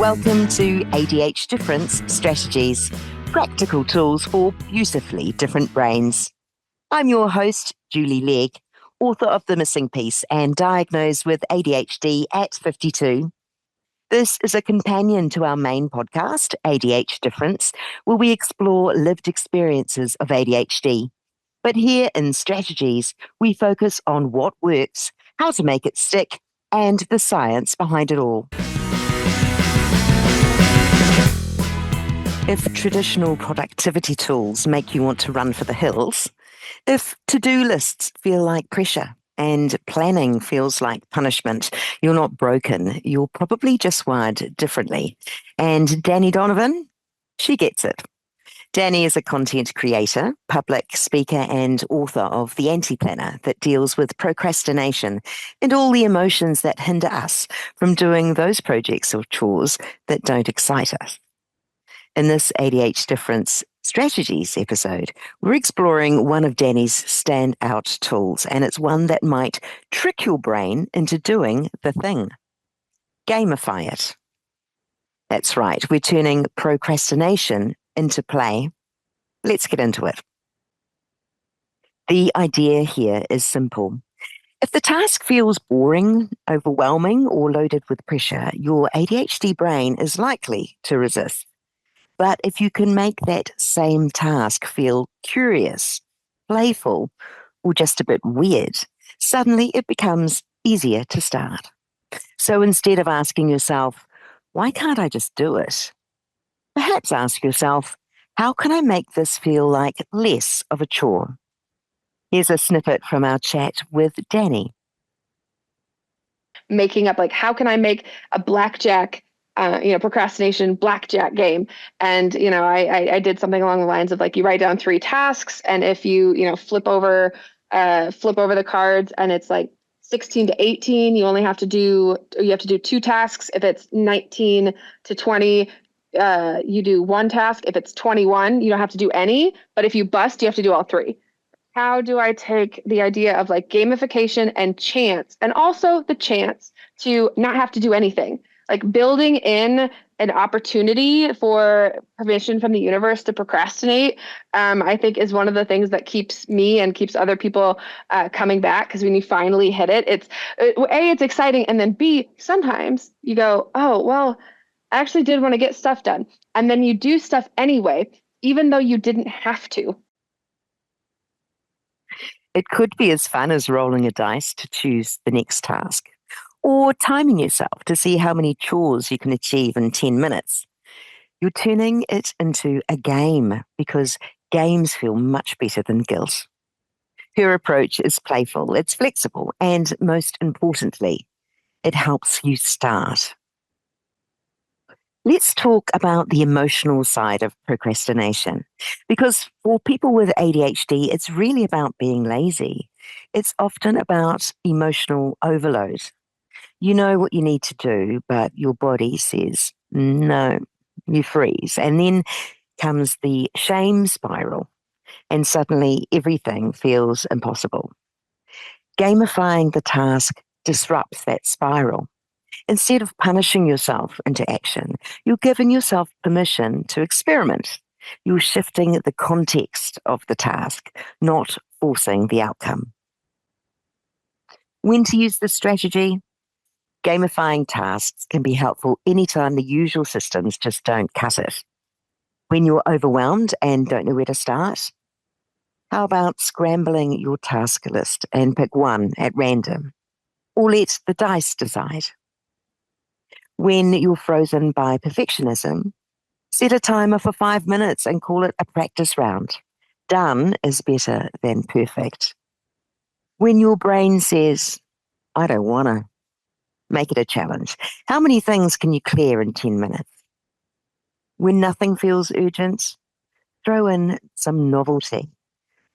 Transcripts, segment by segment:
Welcome to ADHDifference Strategies, practical tools for beautifully different brains. I'm your host, Julie Legg, author of The Missing Piece and diagnosed with ADHD at 52. This is a companion to our main podcast, ADHDifference, where we explore lived experiences of ADHD. But here in Strategies, we focus on what works, how to make it stick, and the science behind it all. If traditional productivity tools make you want to run for the hills, if to-do lists feel like pressure and planning feels like punishment, you're not broken. You're probably just wired differently. And Dani Donovan, she gets it. Dani is a content creator, public speaker, and author of The Anti-Planner that deals with procrastination and all the emotions that hinder us from doing those projects or chores that don't excite us. In this ADHDifference Strategies episode, we're exploring one of Dani's standout tools, and it's one that might trick your brain into doing the thing. Gamify it. That's right, we're turning procrastination into play. Let's get into it. The idea here is simple. If the task feels boring, overwhelming, or loaded with pressure, your ADHD brain is likely to resist. But if you can make that same task feel curious, playful, or just a bit weird, suddenly it becomes easier to start. So instead of asking yourself, why can't I just do it? Perhaps ask yourself, how can I make this feel like less of a chore? Here's a snippet from our chat with Dani. Making up, like, how can I make a Blackjack procrastination Blackjack game. And, I did something along the lines of, like, you write down 3 tasks. And if you, flip over the cards and it's like 16 to 18, you have to do 2 tasks. If it's 19 to 20, you do 1 task. If it's 21, you don't have to do any. But if you bust, you have to do all 3. How do I take the idea of, like, gamification and chance, and also the chance to not have to do anything? Like, building in an opportunity for permission from the universe to procrastinate, I think is one of the things that keeps me and keeps other people coming back. Because when you finally hit it, it's exciting. And then B, sometimes you go, oh, well, I actually did want to get stuff done. And then you do stuff anyway, even though you didn't have to. It could be as fun as rolling a dice to choose the next task, or timing yourself to see how many chores you can achieve in 10 minutes. You're turning it into a game because games feel much better than guilt. Her approach is playful, it's flexible, and most importantly, it helps you start. Let's talk about the emotional side of procrastination, because for people with ADHD, it's really about being lazy. It's often about emotional overload. You know what you need to do, but your body says, no, you freeze. And then comes the shame spiral, and suddenly everything feels impossible. Gamifying the task disrupts that spiral. Instead of punishing yourself into action, you're giving yourself permission to experiment. You're shifting the context of the task, not forcing the outcome. When to use this strategy? Gamifying tasks can be helpful anytime the usual systems just don't cut it. When you're overwhelmed and don't know where to start, how about scrambling your task list and pick one at random? Or let the dice decide. When you're frozen by perfectionism, set a timer for 5 minutes and call it a practice round. Done is better than perfect. When your brain says, I don't want to, make it a challenge. How many things can you clear in 10 minutes? When nothing feels urgent, throw in some novelty.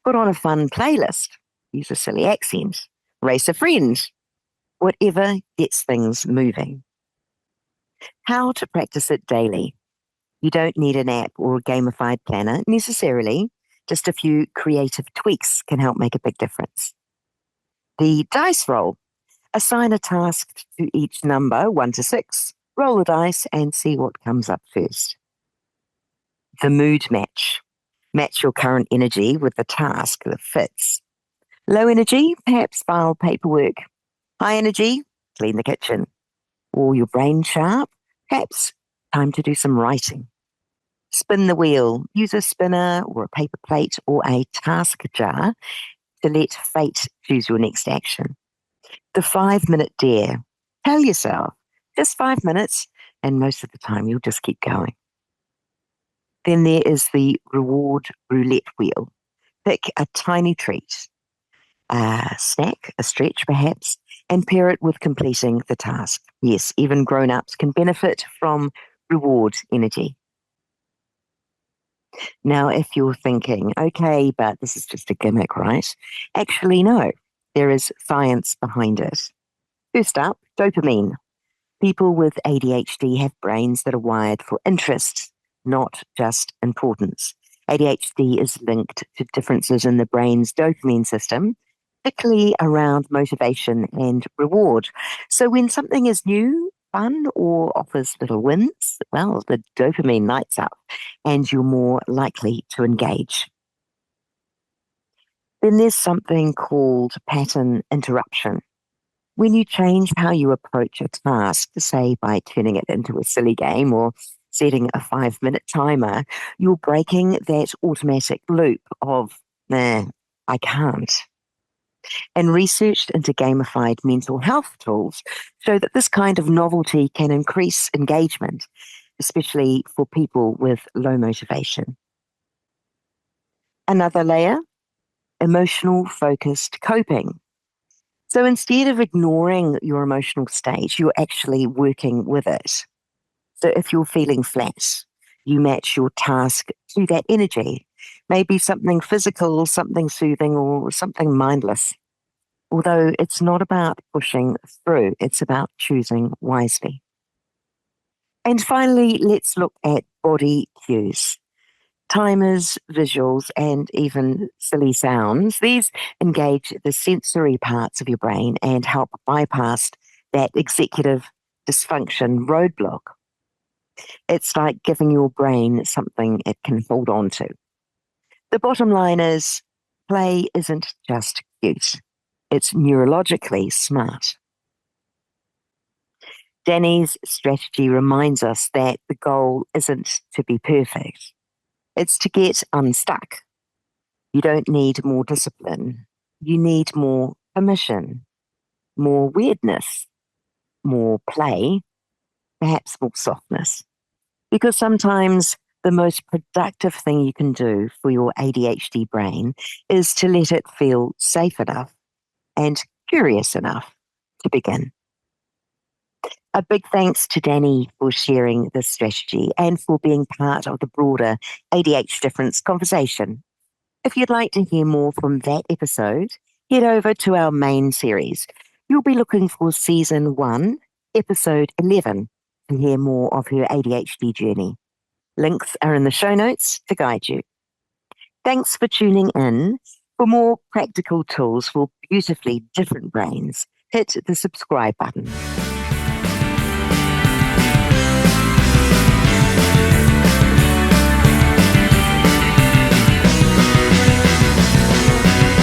Put on a fun playlist. Use a silly accent. Race a friend. Whatever gets things moving. How to practice it daily. You don't need an app or a gamified planner necessarily. Just a few creative tweaks can help make a big difference. The dice roll. Assign a task to each number, 1 to 6, Roll the dice and see what comes up first. The mood match. Match your current energy with the task that fits. Low energy, perhaps file paperwork. High energy, clean the kitchen. Or your brain sharp, perhaps time to do some writing. Spin the wheel. Use a spinner or a paper plate or a task jar to let fate choose your next action. The 5-minute dare. Tell yourself, just 5 minutes, and most of the time you'll just keep going. Then there is the reward roulette wheel. Pick a tiny treat, a snack, a stretch perhaps, and pair it with completing the task. Yes, even grown-ups can benefit from reward energy. Now, if you're thinking, okay, but this is just a gimmick, right? Actually, no, there is science behind it. First up, dopamine. People with ADHD have brains that are wired for interest, not just importance. ADHD is linked to differences in the brain's dopamine system, particularly around motivation and reward. So when something is new, fun, or offers little wins, well, the dopamine lights up and you're more likely to engage. Then there's something called pattern interruption. When you change how you approach a task, say by turning it into a silly game or setting a 5-minute timer, you're breaking that automatic loop of, nah, I can't. And research into gamified mental health tools show that this kind of novelty can increase engagement, especially for people with low motivation. Another layer, emotional focused coping. So instead of ignoring your emotional state, you're actually working with it. So if you're feeling flat, you match your task to that energy. Maybe something physical, something soothing, or something mindless. Although it's not about pushing through, it's about choosing wisely. And finally, let's look at body cues. Timers, visuals, and even silly sounds. These engage the sensory parts of your brain and help bypass that executive dysfunction roadblock. It's like giving your brain something it can hold on to. The bottom line is play isn't just cute, it's neurologically smart. Dani's strategy reminds us that the goal isn't to be perfect. It's to get unstuck. You don't need more discipline. You need more permission, more weirdness, more play, perhaps more softness. Because sometimes the most productive thing you can do for your ADHD brain is to let it feel safe enough and curious enough to begin. A big thanks to Dani for sharing this strategy and for being part of the broader ADHDifference conversation. If you'd like to hear more from that episode, head over to our main series. You'll be looking for Season 1, Episode 11, to hear more of her ADHD journey. Links are in the show notes to guide you. Thanks for tuning in. For more practical tools for beautifully different brains, hit the subscribe button.